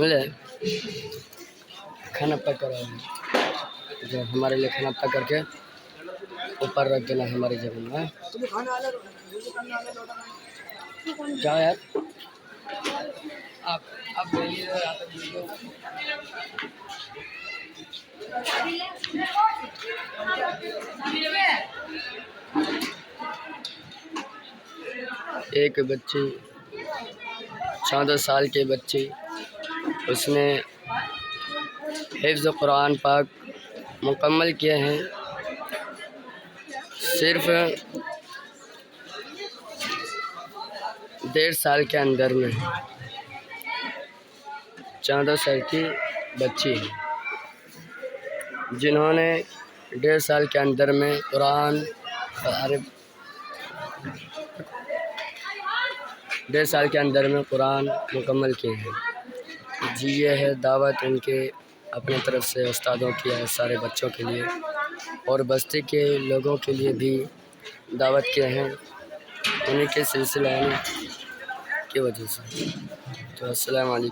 समझे। खाना पैक करो, जो हमारे लिए खाना पैक करके ऊपर रख देना हमारी जमीन में। जाओ यार, आप एक बच्ची 14 साल की बच्ची, उसने हिफ्ज़ कुरान पाक मुकम्मल किए हैं सिर्फ 1.5 साल के अंदर में। 14 साल की बच्ची है जिन्होंने 1.5 साल के अंदर में कुरान 1.5 साल के अंदर में कुरान मुकम्मल किए हैं। जी ये है दावत उनके अपने तरफ से उस्तादों की है सारे बच्चों के लिए, और बस्ती के लोगों के लिए भी दावत किए हैं उन्हीं के सिलसिले की वजह से। तो अस्सलाम वालेकुम।